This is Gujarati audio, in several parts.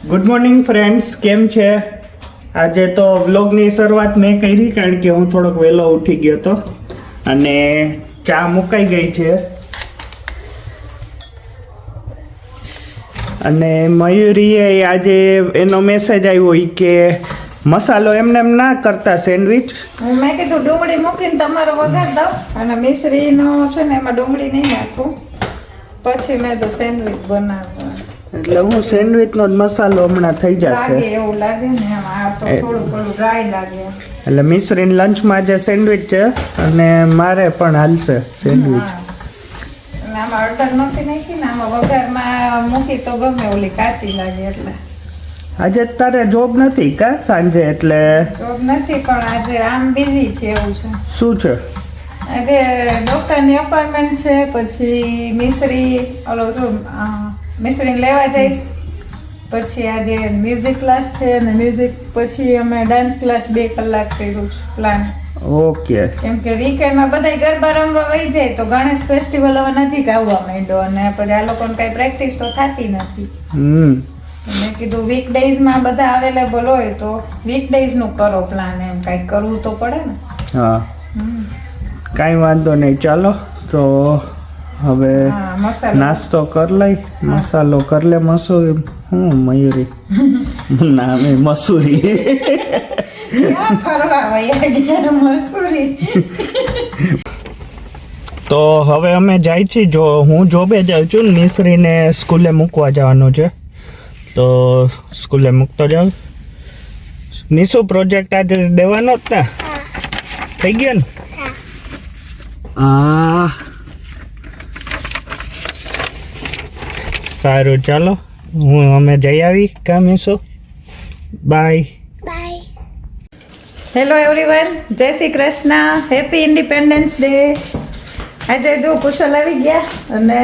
ગુડ મોર્નિંગ ફ્રેન્ડ્સ, કેમ છે? આજે તો વ્લોગની શરૂઆત મેં કરી કારણ કે હું થોડોક વહેલો ઉઠી ગયો હતો અને ચા મુકાઈ ગઈ છે. અને મયુરીએ આજે એનો મેસેજ આવ્યો કે મસાલો એમને એમ ના કરતા સેન્ડવિચ. મેં કીધું ડુંગળી મૂકીને તમારો વઘાર દઉં અને મિશ્રીનો છે ને એમાં ડુંગળી નહીં નાખું, પછી મેં તો સેન્ડવિચ બનાવ્યું. એટલે હું સેન્ડવિચનો જ મસાલો હમણાં થઈ જશે લાગે એવું લાગે ને એમ. આ તો થોડું ડ્રાય લાગે. એટલે મિશ્રીન લંચમાં જે સેન્ડવિચ છે અને મારે પણ હાલશે સેન્ડવિચ. અને આમાં અડદર નથી નાખી ને આમાં વઘારમાં મૂકી તો ગમે ઓલી કાચી લાગે. એટલે આજે તારે જોબ નથી કા સાંજે? એટલે જોબ નથી પણ આજે આમ બિઝી છે એવું છે. શું છે? આજે ડૉક્ટરની અપોઇન્ટમેન્ટ છે, પછી મિશ્રી મિશ્રીને લેવા જઈશ, પછી આજે મ્યુઝિક ક્લાસ છે અને મ્યુઝિક પછી અમે ડાન્સ ક્લાસ 2 કલાક કર્યું છે પ્લાન. ઓકે. કેમ કે વીકેન્ડમાં બધા ગરબા રમવા વહી જાય તો ગણેશ ફેસ્ટિવલ હવે નજીક આવવા માંડ્યો અને પછી આ લોકોને કાંઈ પ્રેક્ટિસ તો થતી નથી. મેં કીધું વીકડેઝમાં બધા અવેલેબલ હોય તો વીકડેઝનું કરો પ્લાન. એમ કાંઈક કરવું તો પડે ને. હા, કાંઈ વાંધો નહીં. ચાલો તો હવે નાસ્તો કર લઈ. મસાલો કર લે. મસૂરી હું મયુરી નામે મસૂરી ફરવા વયા ગયા મસૂરી. તો હવે અમે જાય છીએ. જો હું જોબે જાઉં છું, મિશ્રીને સ્કૂલે મૂકવા જવાનું છે તો સ્કૂલે મૂકતો જાઉં. નિશુ પ્રોજેક્ટ આજે દેવાનો જ ને? થઈ ગયો ને? હા, સારું. ચાલો અમે જઈ આવી કામ. નિશુ બાય. હેલો એવરીવન, જય Shri Krishna, happy independence day. આજે જો કુશલ આવી ગયા અને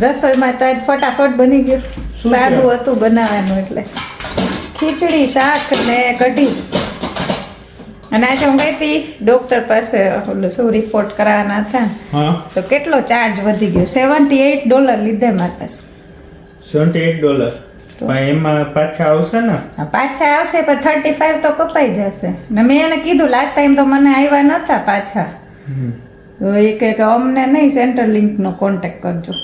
રસોઈમાં તો આજ ફટાફટ બની ગયું. સાદું હતું બનાવવાનું એટલે ખીચડી, શાક ને કઢી. અને આજે હું ગઈ હતી ડૉક્ટર પાસે, ઓલું શું રિપોર્ટ કરાવવાના હતા તો કેટલો ચાર્જ વધી ગયો. $78 લીધે મારે. $78? એમાં પાછા આવશે ને? પાછા આવશે પણ 35 તો કપાઈ જશે. ને મેં એને કીધું લાસ્ટ ટાઈમ તો મને આવ્યા નહોતા પાછા. તો એ કે અમને નહીં, સેન્ટ્રલ લિંકનો કોન્ટેક્ટ કરજો.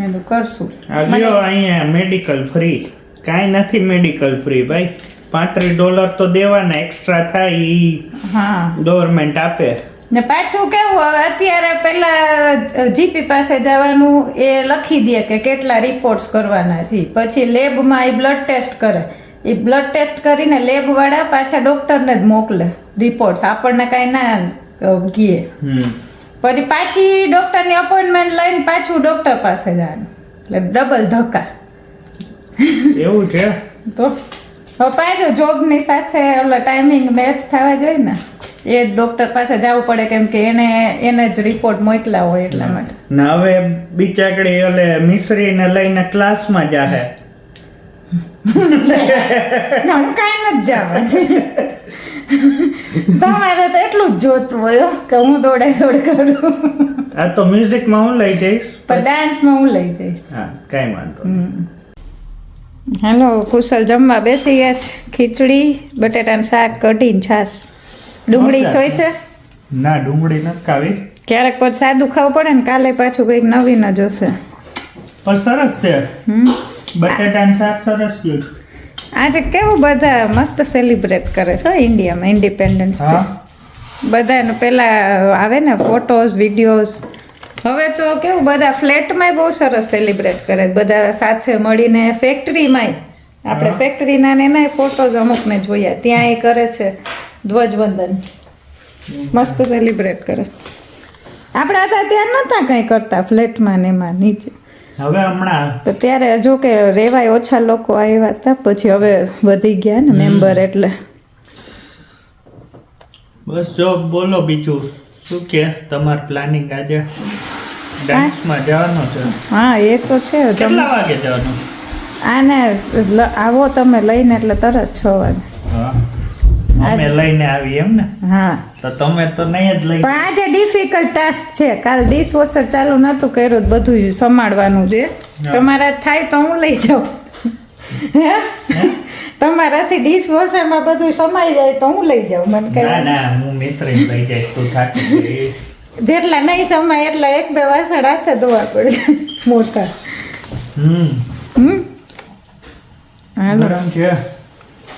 એનું કરશું. અહીંયા મેડિકલ ફ્રી કાંઈ નથી. મેડિકલ ફ્રી ભાઈ. $35 તો દેવાના એક્સ્ટ્રા થાય. હા, ગવર્મેન્ટ આપે. ને પાછું કેવું, હવે અત્યારે પેલા જીપી પાસે જવાનું, એ લખી દે કે કેટલા રિપોર્ટ્સ કરવાના છે. પછી લેબમાં એ બ્લડ ટેસ્ટ કરે. એ બ્લડ ટેસ્ટ કરીને લેબવાળા પાછા ડૉક્ટરને જ મોકલે રિપોર્ટ્સ. આપણને કાંઈ ના કહે. પછી પાછી ડૉક્ટરની અપોઇન્ટમેન્ટ લઈને પાછું ડૉક્ટર પાસે જવાનું. એટલે ડબલ ધક્કા. એવું છે? તો હવે પાછું જોબની સાથે ઓલા ટાઈમિંગ મેચ થવા જોઈએ ને. એ ડૉક્ટર પાસે જવું પડે કેમ કે એને જ રિપોર્ટ મોકલા હોય એટલા માટે. ના, હવે બિચારી ઓલે મિશ્રીને લઈને ક્લાસમાં જાહે. હું કાંઈ નથી જવા. તમારે તો એટલું જ જોતું હોય કે હું દોડે કરું. આ તો મ્યુઝિકમાં હું લઈ જઈશ, પણ ડાન્સમાં હું લઈ જઈશ. હા, કાંઈ વાંધો નહીં. હાલો, કુશલ જમવા બેસી ગયા છે. ખીચડી, બટેટાનું શાક, કઢી ને છાશ. ડુંગળી જોઈ છે? ના, ડુંગળી નથી ખાવી. ક્યારેક પછી સાદું ખાવું પડે ને. કાલે પાછું કંઈક નવીન જ હશે. પણ સરસ છે. બટેટાનું શાક સરસ ગયું. આજે કેવું બધા મસ્ત સેલિબ્રેટ કરે છે ઇન્ડિયામાં ઇન્ડિપેન્ડન્સ ડે. બધાને પેલા આવે ને ફોટોઝ, વિડીયોઝ. હવે તો કેવું બધા ફ્લેટમાંય બહુ સરસ સેલિબ્રેટ કરે. બધા સાથે મળીને ફેક્ટરીમાંય, આપણે ફેક્ટરીના ને એના ફોટોઝ અમુકને જોયા, ત્યાં એ કરે છે ધ્વજવંદન. મસ્ત સેલિબ્રેટ કરે. આપણે હતા ત્યાં નહોતા કંઈ કરતા ફ્લેટમાં ને એમાં નીચે. હવે હમણાં તો ત્યારે જો કે રેવાય ઓછા લોકો આવ્યા હતા, પછી હવે વધી ગયા ને મેમ્બર. એટલે બસ જો બોલો બીજું શું કે તમાર પ્લાનિંગ આજે ડાન્સમાં જવાનો છે? હા, એ તો છે. કેટલા વાગે જવાનું? આને આવો તમે લઈને એટલે તરત 6 વાગે. હા, અમે લઈને આવી એમ ને? હા, તો તમે તો નહીં જ લઈ. પણ આજે ડિફિકલ્ટ ટાસ્ક છે. કાલ ડિશવોશર ચાલુ નહોતું કર્યું, બધું સંભાળવાનું છે. તમારા થાય તો હું લઈ જાઉં. તમારાથી ડિશ વોશરમાં બધું સમાઈ જાય તો હું લઈ જાઉં મને કઈ ના ના હું મિશ્રી લઈ જઈશ તું થાકી જઈશ જેટલા નહીં સમાય એટલા એક બે વાસણ હાથે ધોવા પડે મોટા હાલો ગરમ છે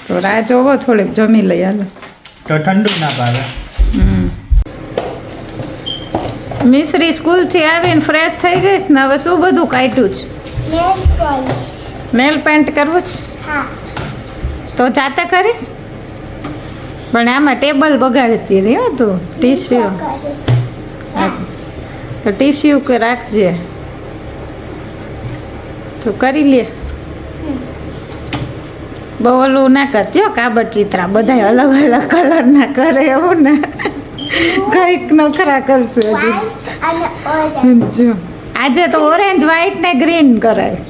તો રાહ જોવો થોડીક જમી લઈ હાલો તો ઠંડુ ના ભાવે મિશ્રી સ્કૂલથી આવીને ફ્રેશ થઈ ગઈ ને હવે શું બધું કાઢ્યું છે નેલ પેન્ટ કરવું છે તો જાતે કરીશ પણ આમાં ટેબલ બગાડતી રહી હો તું ટીશ્યુ તો ટીશ્યુ કે રાખજે તું કરી લે બહુ ઓલું ના કરજો કાબડ ચિત્રા બધા અલગ અલગ કલર ના કરે એવું ને કઈક નખરા કરશે હજી જો આજે તો ઓરેન્જ વ્હાઈટ ને ગ્રીન કરાય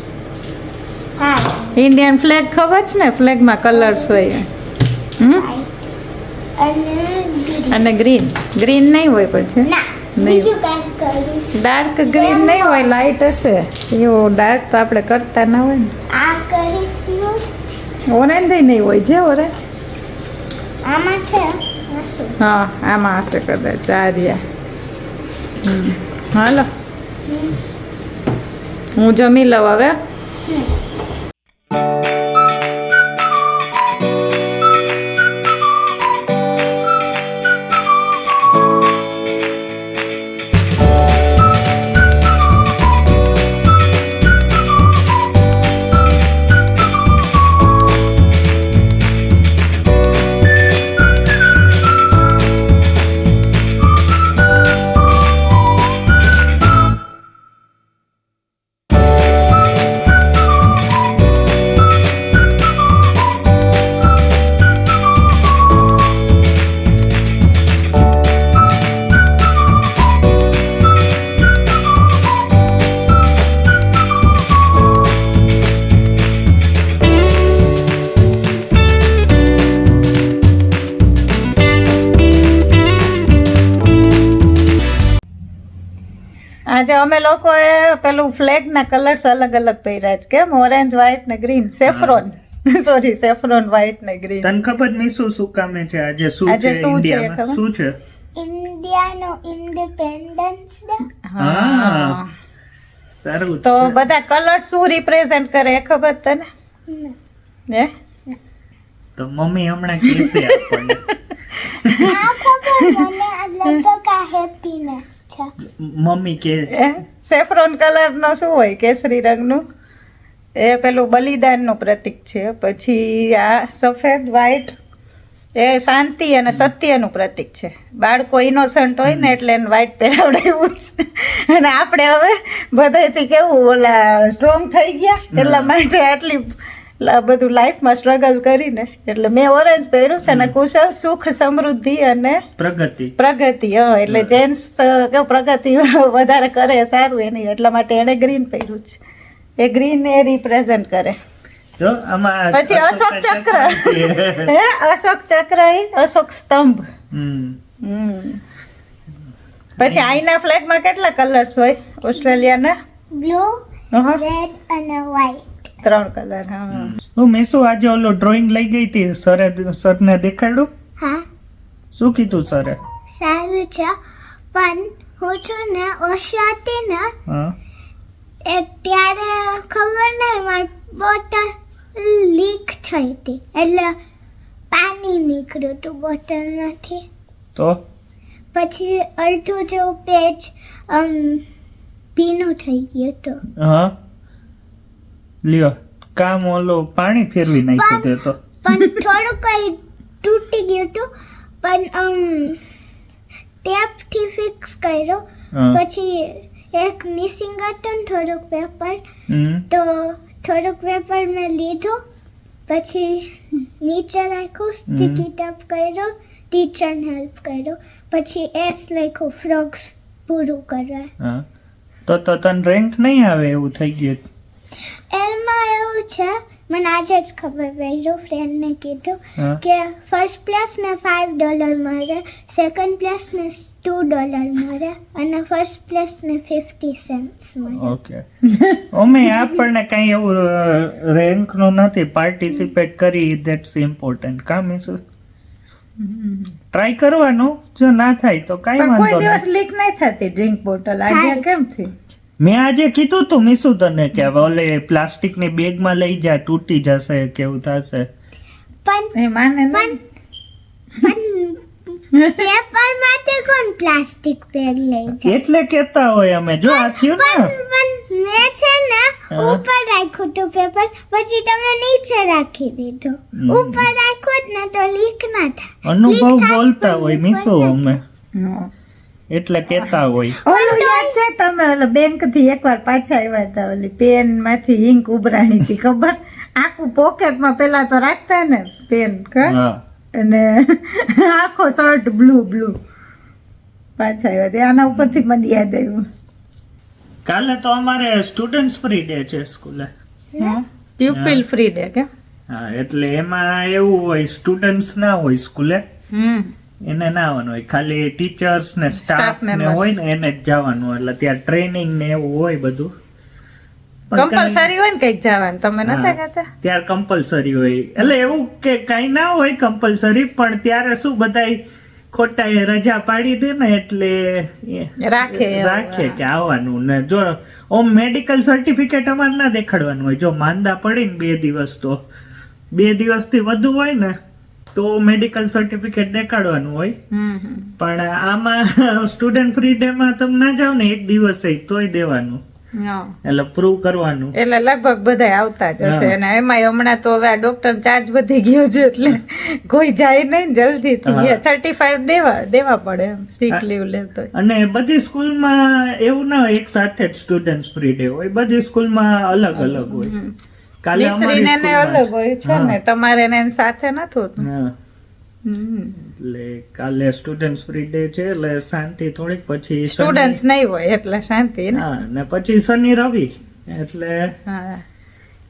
ઇન્ડિયન ફ્લેગ ખબર છે ને ફ્લેગમાં કલર્સ હોય અને ગ્રીન ગ્રીન નહીં હોય પછી નહીં ડાર્ક ગ્રીન નહીં હોય લાઇટ હશે એવું ડાર્ક તો આપણે કરતા ના હોય ને ઓરેન્જ નહીં હોય છે ઓરેન્જ હા આમાં હશે કદાચ ચારિયા હાલો હું જમી લઉં હવે આજે અમે લોકોએ પેલું ફ્લેગના કલર્સ અલગ અલગ પહેર્યા છે કેમ ઓરેન્જ વ્હાઈટ ને green saffron sorry saffron white ને ગ્રીન તને ખબર મીસુ શું કામે છે આજે શું છે ઇન્ડિયામાં શું છે ઇન્ડિયાનો ઇન્ડિપેન્ડન્સ ડે હા સારું તો બધા કલર શું રિપ્રેઝન્ટ કરે એ ખબર તને હે તો મમ્મી હમણાં કહેશે આપણને આ ખબર મને આ લગભગ આ હેપીનેસ છે મમ્મી કે સેફ્રોન કલર નો શું હોય કેસરી રંગનું એ પેલું બલિદાનનું પ્રતીક છે પછી આ સફેદ વ્હાઈટ એ શાંતિ અને સત્યનું પ્રતીક છે બાળકો ઇનોસન્ટ હોય ને એટલે એને વ્હાઈટ પહેરાવડાવ્યું છે અને આપણે હવે બધાથી કેવું ઓલા સ્ટ્રોંગ થઈ ગયા એટલા માટે આટલી બધું લાઈફમાં સ્ટ્રગલ કરીને એટલે મેં ઓરેન્જ પહેર્યું છે અને કુશળ સુખ સમૃદ્ધિ અને પ્રગતિ એટલે જેન્ટ્સ કેવું પ્રગતિ વધારે કરે સારું એની એટલા માટે એણે ગ્રીન પહેર્યું છે એ ગ્રીન એ રિપ્રેઝન્ટ કરે પછી અશોક ચક્ર અશોક ચક્ર એ અશોક સ્તંભ પછી અહીંના ફ્લેગમાં કેટલા કલર્સ હોય ઓસ્ટ્રેલિયાના બ્લુ રેડ અને વ્હાઈટ 3 કલર હા હું મેસુ આજે ઓલો ડ્રોઈંગ લઈ ગઈ હતી સરને દેખાડ્યું હા શું કીધું સરે સારું છે પણ હું છું ને ઓશાતી ને ત્યારે ખબર નહીં મારી બોટલ લીક થઈ હતી એટલે પાણી નીકળ્યું હતું બોટલમાંથી તો પછી અડધું જેવું પેજ ભીનું થઈ ગયું હતું હા લ્યો કામ ઓલો પાણી ફેરવી નાખ્યું તે તો પણ થોડું કઈ તૂટી ગયું હતું પણ ટેપથી ફિક્સ કર્યો પછી એક મિસિંગ હતું ને થોડુંક પેપર તો થોડુંક પેપર મેં લીધું પછી નીચે રાખ્યું સ્ટીકી ટેપ કર્યો ટીચરને હેલ્પ કર્યો પછી એસ લખ્યું ફ્રોક્સ પૂરું કરવા તો તને રેન્ક નહીં આવે એવું થઈ ગયું એમાં એવું છે, મને આજે જ ખબર પડી, ફ્રેન્ડને કીધું હા. કે ફર્સ્ટ પ્લેસને $5 મળે, સેકન્ડ પ્લેસને $2 મળે અને ફર્સ્ટ પ્લેસને 50 સેન્ટ્સ મળે. ઓકે અમે આપણને કઈ એવું રેન્ક નું નથી, પાર્ટિસિપેટ કરી ધેટ્સ ઇમ્પોર્ટન્ટ. કામ ટ્રાય કરવાનું, જો ના થાય તો કઈ પણ કોઈ વાંધો દિવસ નહીં. લીક નહીં થતી ડ્રિંક બોટલ. આજે થાય. કેમ થી? મેં આજે કીધું તું મીસુ તને કે હવે ઓલે પ્લાસ્ટિકની બેગમાં લઈ જા, તૂટી જશે કેવું થશે. પણ એ માને નહીં. પણ પેપર માટે કોણ પ્લાસ્ટિક બેગ લઈ જાય? એટલે કેતા હોય અમે, જો આ થયું ને પણ મેં છે ને હા. ઉપર રાખ્યું હતું પેપર, પછી તમે નીચે રાખી દીધું. ઉપર રાખ્યું જ ને તો લીક ના થાય. અનુભવ બોલતા હોય મીસુ અમે, હા. એટલે કેતા હોય. ઓલું યાદ છે તમે ઓલો બેંક થી એકવાર પાછા આવ્યા હતા, ઓલી પેન માંથી ઇંક ઉભરાણી હતી ખબર? આખું પોકેટમાં પેલા તો રાખતા ને પેન હા અને આખો શર્ટ બ્લુ પાછા આવ્યા હતા. આના ઉપરથી મને યાદ આવ્યું. કાલે તો અમારે સ્ટુડન્ટ્સ ફ્રી ડે છે સ્કૂલે. પ્યુપિલ ફ્રી ડે કે? હા, એટલે એમાં એવું હોય, સ્ટુડન્ટ્સ ના હોય સ્કૂલે, એને ના આવવાનું હોય, ખાલી ટીચર્સ ને સ્ટાફ ને members. હોય ને એને જ જવાનું. એટલે ત્યાં ટ્રેનિંગ ને એવું હોય બધું. પણ કમ્પલસરી હોય ને કઈક જવાનું, તમે નતા હા. કહેતા? ત્યારે કમ્પલસરી હોય, એટલે એવું કે કઈ ના હોય કમ્પલસરી, પણ ત્યારે શું બધાય ખોટા એ રજા પાડી દે ને એટલે રાખે એવું, રાખે કે આવવાનું. ને જો ઓમ મેડિકલ સર્ટિફિકેટ અમારે ના દેખાડવાનું હોય. જો માંદા પડીને 2 દિવસ તો 2 દિવસથી વધુ હોય ને તો મેડિકલ સર્ટિફિકેટ દેખાડવાનું હોય. પણ આમાં સ્ટુડન્ટ ફ્રી ડે માં તમે ના જાવ ને 1 દિવસ તોય દેવાનું, એટલે પ્રૂવ કરવાનું. એટલે લગભગ બધા આવતા જ હશે. હા. અને એમાં હમણાં તો હવે આ ડોક્ટર ચાર્જ વધી ગયો છે એટલે કોઈ જાય નહીં જલ્દી થી. હા. 35 દેવા પડે એમ સિક લીવ લેતો. અને બધી સ્કૂલમાં એવું ના હોય એક સાથે જ સ્ટુડન્ટ ફ્રી ડે હોય, બધી સ્કૂલમાં અલગ અલગ હોય. કાલે અમારી મિશ્રીને ને સ્કૂલમાં અલગ હોય છે ને, હા. તમારે ને એની સાથે નથી હોતું. હા, એટલે કાલે સ્ટુડન્ટ ફ્રી ડે છે એટલે શાંતિ થોડીક. પછી શનિ- સ્ટુડન્ટ્સ નહીં હોય એટલે શાંતિ ને. હા, ને પછી શનિ રવિ એટલે હા.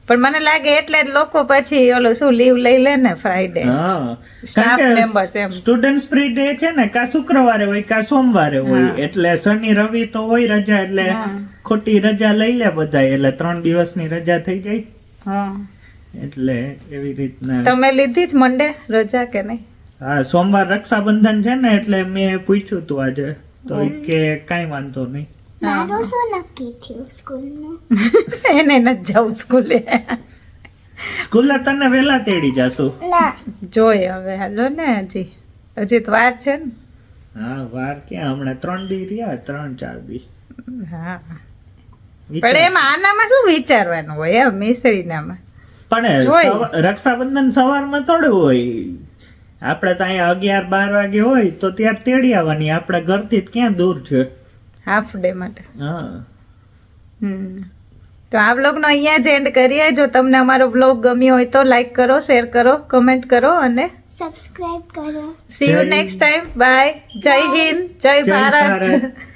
પણ મને લાગે એટલે જ લોકો પછી ઓલું શું લીવ લઈ લે ને ફ્રાઈડે. હા, Staff members એમ. સ્ટુડન્ટ ફ્રી ડે છે ને કા શુક્રવારે હોય કા સોમવારે હોય, હા. એટલે શનિ રવિ તો હોય રજા, એટલે હા. ખોટી રજા લઈ લે બધા, એટલે 3 દિવસની રજા થઈ જાય. હા. એટલે એવી રીતના. તમે લીધી જ મંડે રજા કે નહીં? હા, સોમવાર રક્ષાબંધન છે ને એટલે મેં પૂછ્યું તું આજે, તો ઈ કે કાંઈ વાંધો નહીં. મારું શું નક્કી થયું સ્કૂલનું? એને નથી જવું સ્કૂલે. સ્કૂલે તને વહેલા તેડી જાશું. ના, જોઈ હવે હાલો ને, હજી તો વાર છે ને. હા, વાર ક્યાં, હમણાં 3 દી રહ્યા, 3-4 દી. હા. વિચાર. પણ એમાં આનામાં શું વિચારવાનું હોય એમ મિશ્રીનામાં? પણ જોઈ. રક્ષાબંધન સવારમાં થોડું હોય, આપણે તો અહીંયા 11-12 વાગે હોય તો ત્યારે તેડી આવવાની. આપણા ઘરથી જ ક્યાં દૂર છે. હાફ ડે માટે. હા, તો આ વ્લોગનો અહીંયા જ એન્ડ કરીએ. જો તમને અમારો વ્લોગ ગમ્યો હોય તો લાઈક કરો, શેર કરો, કમેન્ટ કરો અને સબસ્ક્રાઇબ કરો. સી યુ જય- નેક્સ્ટ ટાઈમ. બાય. જય હિન્દ, જય જય ભારત. ભારત.